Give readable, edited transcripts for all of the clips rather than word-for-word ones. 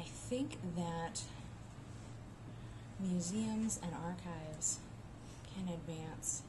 think that museums and archives can advance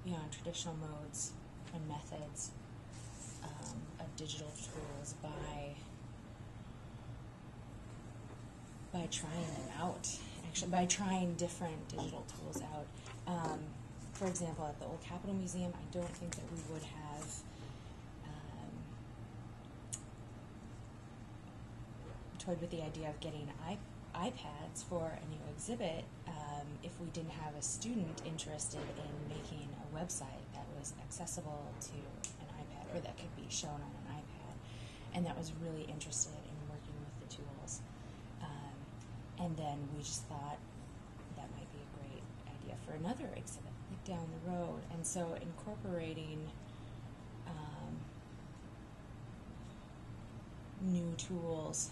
beyond traditional modes and methods of digital tools by trying them out. Actually, by trying different digital tools out. For example, at the Old Capitol Museum, I don't think that we would have toyed with the idea of getting iPads for a new exhibit if we didn't have a student interested in making a website that was accessible to an iPad, or that could be shown on an iPad, and that was really interested in working with the tools. And then we just thought that might be a great idea for another exhibit, like down the road. And so incorporating new tools,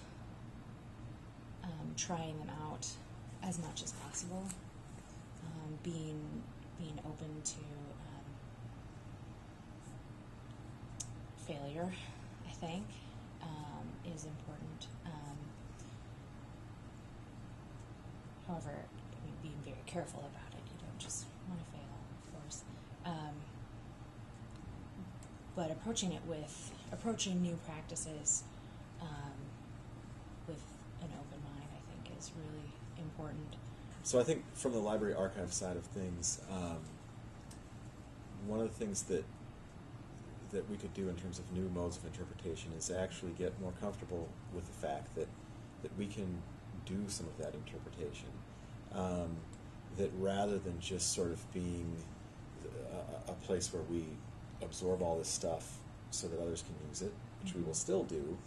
trying them out as much as possible, being open to failure, I think, is important. However, I mean, being very careful about it. You don't just want to fail, of course. But approaching new practices with an open mind, I think, is really important. So I think from the library archive side of things, one of the things that we could do in terms of new modes of interpretation is actually get more comfortable with the fact that we can do some of that interpretation. That rather than just sort of being a place where we absorb all this stuff so that others can use it, which we will still do,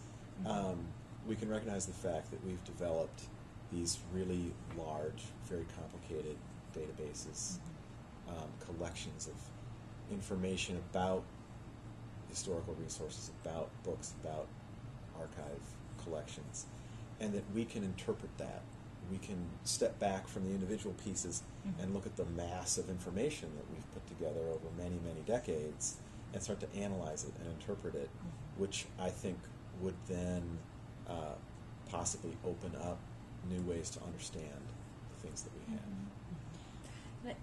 we can recognize the fact that we've developed these really large, very complicated databases, collections of information about historical resources, about books, about archive collections, and that we can interpret that. We can step back from the individual pieces and look at the mass of information that we've put together over many, many decades and start to analyze it and interpret it, which I think would then possibly open up new ways to understand the things that we have.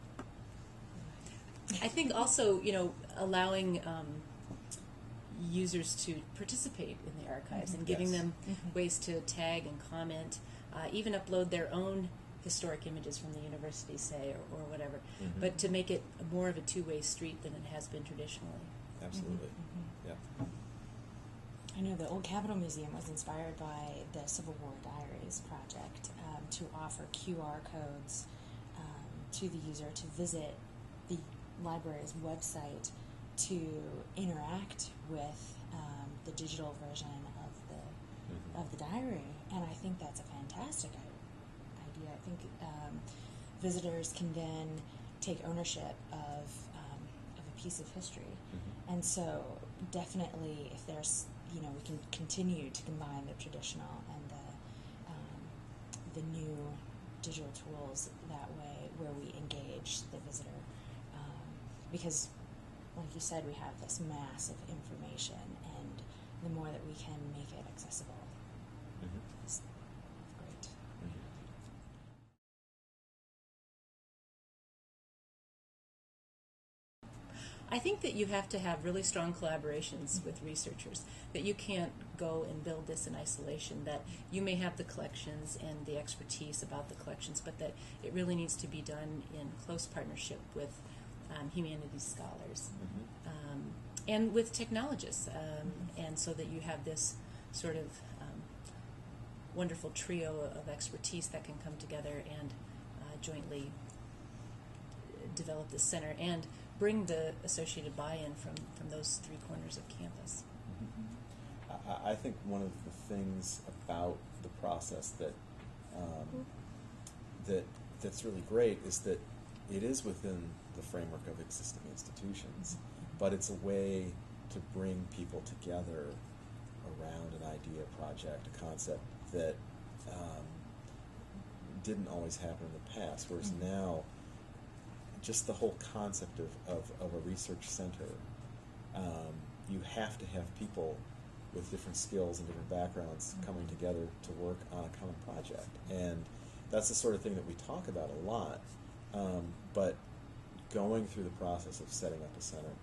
I think also, allowing users to participate in the archives and giving them ways to tag and comment, even upload their own historic images from the university, say, or whatever, but to make it more of a two-way street than it has been traditionally. Absolutely. Yeah. I know the Old Capitol Museum was inspired by the Civil War Diaries project to offer QR codes to the user to visit the library's website to interact with the digital version of the diary, and I think that's a fantastic idea. I think visitors can then take ownership of a piece of history, and so definitely, if there's we can continue to combine the traditional and the new digital tools that way, where we engage the visitor, because, like you said, we have this mass of information, and the more that we can make it accessible is great. I think that you have to have really strong collaborations with researchers, that you can't go and build this in isolation, that you may have the collections and the expertise about the collections, but that it really needs to be done in close partnership with humanities scholars and with technologists, and so that you have this sort of wonderful trio of expertise that can come together and jointly develop this center and bring the associated buy-in from those three corners of campus. I think one of the things about the process that's really great is that it is within the framework of existing institutions, but it's a way to bring people together around an idea, project, a concept that didn't always happen in the past, whereas now just the whole concept of a research center, you have to have people with different skills and different backgrounds coming together to work on a common project. And that's the sort of thing that we talk about a lot. But going through the process of setting up a center,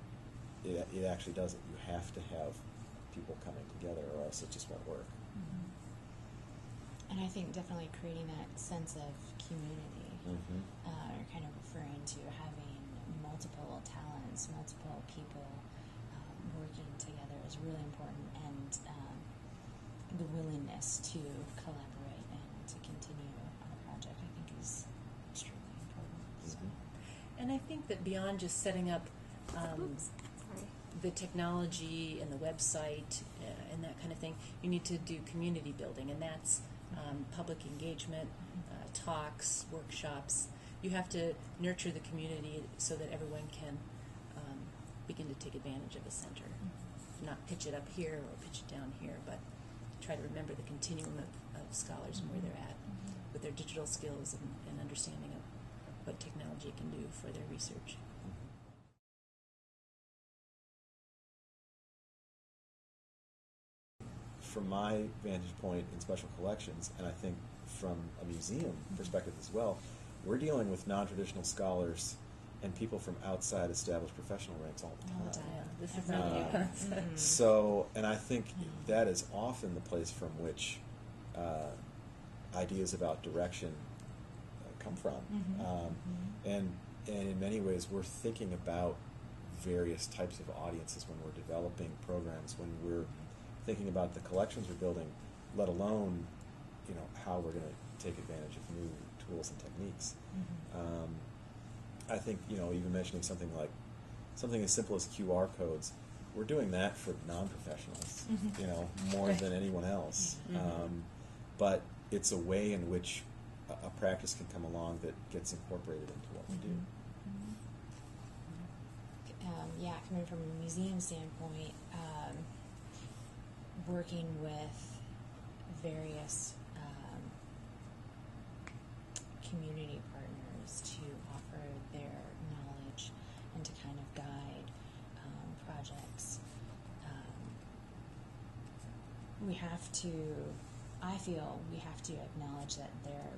it actually doesn't. You have to have people coming together, or else it just won't work. And I think definitely creating that sense of community, or kind of referring to having multiple talents, multiple people working together is really important, and the willingness to collaborate and to continue on a project, I think, is extremely important. So. And I think that beyond just setting up the technology and the website and that kind of thing, you need to do community building, and that's public engagement, talks, workshops. You have to nurture the community so that everyone can begin to take advantage of the center. Not pitch it up here or pitch it down here, but try to remember the continuum of scholars and where they're at with their digital skills and understanding of what technology can do for their research. From my vantage point in special collections, and I think from a museum perspective as well, we're dealing with non-traditional scholars and people from outside established professional ranks all the time. This is not a new concept. So, and I think that is often the place from which ideas about direction come from. And in many ways, we're thinking about various types of audiences when we're developing programs, when we're thinking about the collections we're building, let alone, how we're going to take advantage of new tools and techniques. I think, even mentioning something as simple as QR codes, we're doing that for non-professionals, more than anyone else. But it's a way in which a practice can come along that gets incorporated into what we do. Coming from a museum standpoint, working with various community partners to offer their knowledge and to kind of guide projects. I feel we have to acknowledge that they're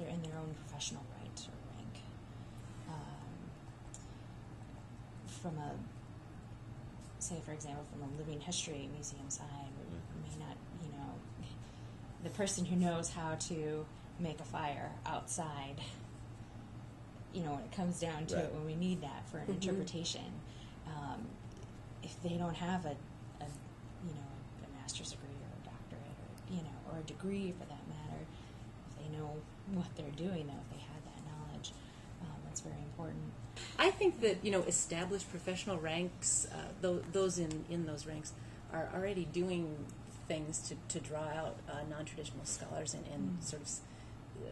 in their own professional right or rank. From for example, from a living history museum side, we may not, the person who knows how to make a fire outside, when it comes down to it, when we need that for an interpretation, if they don't have a master's degree or a doctorate or a degree for that matter, if they know what they're doing, though, if they have that knowledge, that's very important. I think that established professional ranks, those in those ranks, are already doing things to draw out non-traditional scholars and sort of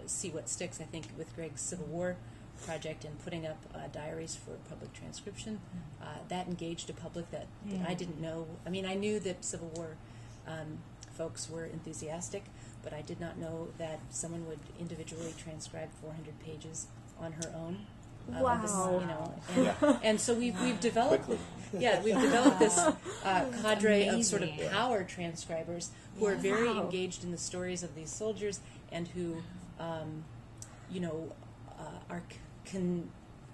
see what sticks. I think with Greg's Civil War project and putting up diaries for public transcription, that engaged a public that I didn't know. I mean, I knew that Civil War folks were enthusiastic, but I did not know that someone would individually transcribe 400 pages on her own. Wow. And so we've developed we've developed this cadre of sort of power transcribers who are very engaged in the stories of these soldiers and who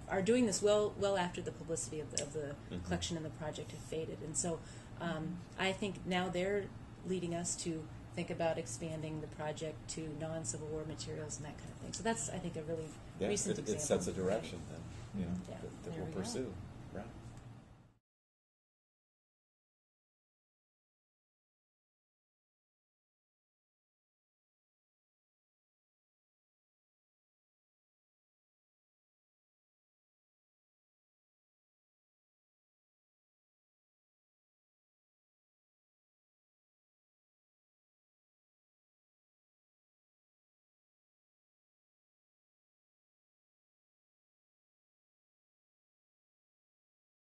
are doing this well after the publicity of the collection and the project have faded. And so I think now they're leading us to think about expanding the project to non-Civil War materials and that kind of thing. So that's, I think, a really recent example. It sets a direction then, that we'll pursue.